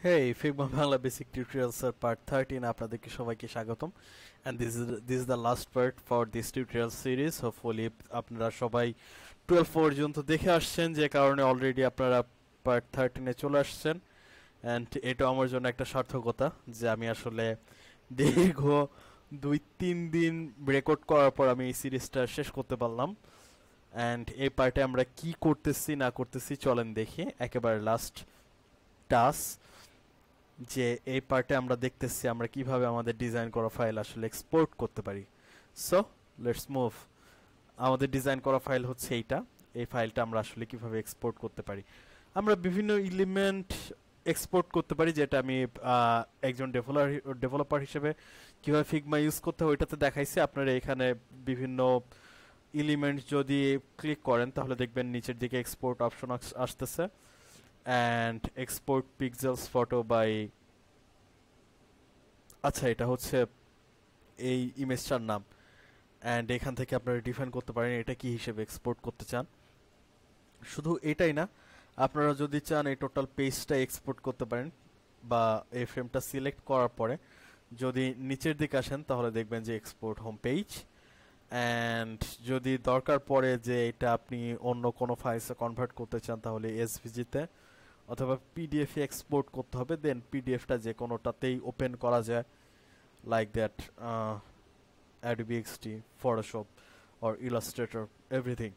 Hey, Figma Bangla Basic Tutorials Part-13 আপনাদেরকে সবাইকে স্বাগতম and this is the last part for this tutorial series. Hopefully আপনারা সবাই 12 পর্যন্ত দেখে আসছেন, যে কারণে অলরেডি আপনারা পার্ট 13 এ চলে আসছেন। and এটা আমার জন্য একটা সার্থকতা যে আমি আসলে দীর্ঘ 2-3 দিন রেকর্ড করার পর আমি এই সিরিজটা শেষ করতে পারলাম। and এই পার্টে আমরা কি করতেছি না করতেছি চলেন দেখি। একেবারে লাস্ট টাস্ক যে এই পার্টে আমরা দেখতেছি আমরা কিভাবে আমাদের ডিজাইন করা ফাইল আসলে এক্সপোর্ট করতে পারি। So let's move. আমাদের ডিজাইন করা ফাইল হচ্ছে এইটা। এই ফাইলটা আমরা আসলে কিভাবে এক্সপোর্ট করতে পারি, আমরা বিভিন্ন এলিমেন্ট এক্সপোর্ট করতে পারি, যেটা আমি একজন ডেভেলপার হিসেবে কিভাবে ফিগমা ইউজ করতে হয় ওইটাতে দেখাইছি। আপনারা এখানে বিভিন্ন এলিমেন্ট যদি ক্লিক করেন তাহলে দেখবেন নিচের দিকে এক্সপোর্ট অপশন আসতেছে and export pixels photo by আচ্ছা এটা হচ্ছে এই ইমেজটার নাম। and এখান থেকে আপনারা ডিফাইন করতে পারেন এটা কি হিসেবে এক্সপোর্ট করতে চান। শুধু এটাই না, আপনারা যদি চান এই টোটাল পেজটা এক্সপোর্ট করতে পারেন, বা এই ফ্রেমটা সিলেক্ট করার পরে যদি নিচের দিকে আসেন তাহলে দেখবেন যে এক্সপোর্ট হোম পেজ। অ্যান্ড যদি দরকার পড়ে যে এটা আপনি অন্য কোনো ফাইলসে কনভার্ট করতে চান তাহলে এসভিজিতে অথবা পিডিএফ এ এক্সপোর্ট করতে হবে, দেন পিডিএফটা যে কোনোটাতেই ওপেন করা যায়, like that Adobe XD, Photoshop or Illustrator, everything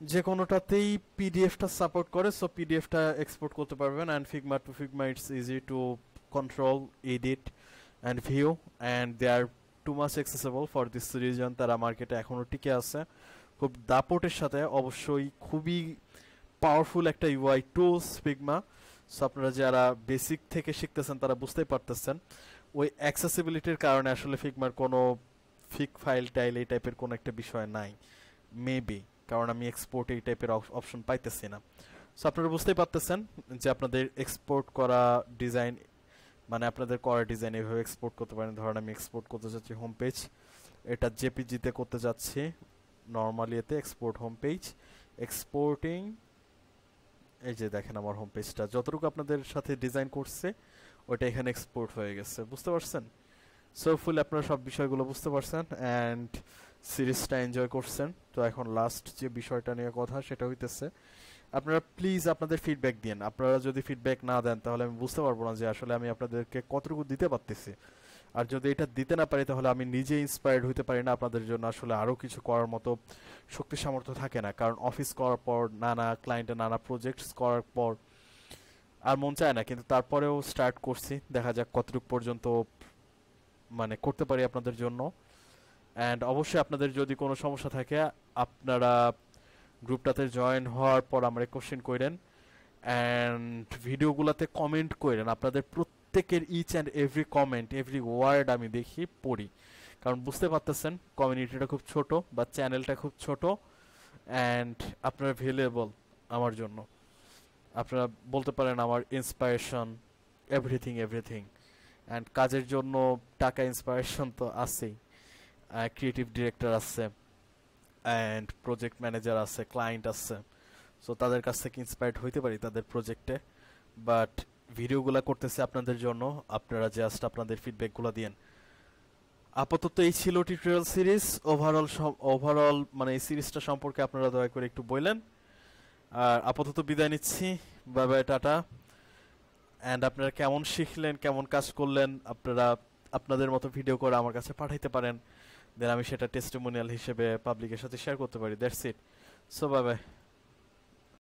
যে কোনোটাতেই পিডিএফটা সাপোর্ট করে। সো পিডিএফটা এক্সপোর্ট করতে পারবেন। And Figma to Figma it's easy to control, edit and view, and they are too much accessible for this reason. তারা মার্কেটে এখনও টিকে আছে খুব দাপটের সাথে। অবশ্যই খুবই পাওয়ারফুল একটা ইউআই টুলস ফিগমা। সো আপনারা যারা বেসিক থেকে শিখতেছেন তারা বুঝতেই পারতেছেন ওই অ্যাক্সেসিবিলিটির কারণে আসলে ফিগমার কোনো ফিক ফাইল টাইল এই টাইপের কোনো একটা বিষয় নাই মেবি, কারণ আমি এক্সপোর্ট এই টাইপের অপশন পাইতেছি না। সো আপনারা বুঝতেই পারতেছেন যে আপনাদের এক্সপোর্ট করা ডিজাইন, মানে আপনাদের করা ডিজাইন এভাবে এক্সপোর্ট করতে পারেন। ধরেন আমি এক্সপোর্ট করতে যাচ্ছি হোম পেজ, এটা জেপিজিতে করতে যাচ্ছি, নর্মালি এতে এক্সপোর্ট হোম পেজ, এক্সপোর্টিং। এই যে দেখেন আমার হোম পেজটা যতটুকু আপনাদের সাথে ডিজাইন করছে ওটা এখানে এক্সপোর্ট হয়ে গেছে, বুঝতে পারছেন। সো ফুল আপনারা সব বিষয়গুলো বুঝতে পারছেন অ্যান্ড সিরিজটা এনজয় করছেন। তো এখন লাস্ট যে বিষয়টা নিয়ে কথা সেটা হইতেছে আপনারা প্লিজ আপনাদের ফিডব্যাক দিন। আপনারা যদি ফিডব্যাক না দেন তাহলে আমি বুঝতে পারবো না যে আসলে আমি আপনাদেরকে কতটুকু দিতে পারতেছি। আর যদি এটা দিতে না পারি তাহলে আমি নিজে ইন্সপায়ার্ড হইতে পারি না, আপনাদের জন্য আসলে আরও কিছু করার মতো শক্তি সামর্থ্য থাকে না। কারণ অফিস করার পর নানা ক্লায়েন্টের নানা প্রজেক্টস করার পর আর মন চায় না, কিন্তু তারপরেও স্টার্ট করছি, দেখা যাক কতটুকু পর্যন্ত মানে করতে পারি আপনাদের জন্য। অ্যান্ড অবশ্যই আপনাদের যদি কোনো সমস্যা থাকে আপনারা গ্রুপটাতে জয়েন হওয়ার পর আমরা কোশ্চেন করেন অ্যান্ড ভিডিওগুলোতে কমেন্ট করেন। আপনাদের প্রত্যেকের each and every comment, every word আমি দেখি, পড়ি, কারণ বুঝতে পারতেছেন কমিউনিটিটা খুব ছোট বা চ্যানেলটা খুব ছোট অ্যান্ড আপনারা ভ্যালুয়েবল আমার জন্য। আপনারা বলতে পারেন আমার ইন্সপায়ারেশন, এভরিথিং এভরিথিং। অ্যান্ড কাজের জন্য টাকা ইন্সপায়ারেশন তো আছেই, ক্রিয়েটিভ ডিরেক্টর আছে অ্যান্ড প্রজেক্ট ম্যানেজার আছে, ক্লায়েন্ট আছে। সো তাদের কাছ থেকে ইন্সপায়ার্ড হইতে পারি তাদের প্রজেক্টে, বাট ভিডিওগুলো করতেছে আপনাদের জন্য, আপনারা জাস্ট আপনাদের ফিডব্যাকগুলো দিন। আপাতত এই ছিল টিউটোরিয়াল সিরিজ। ওভারঅল মানে এই সিরিজটা সম্পর্কে আপনারা দয়া করে একটু বললেন। আর আপাতত বিদায় নিচ্ছি, বাই বাই, টাটা। অ্যান্ড আপনারা কেমন শিখলেন, কেমন কাজ করলেন, আপনারা আপনাদের মতো ভিডিও করে আমার কাছে পাঠাইতে পারেন, দেন আমি সেটা টেস্টিমোনিয়াল হিসেবে পাবলিকের সাথে শেয়ার করতে পারি। That's it. So bye bye.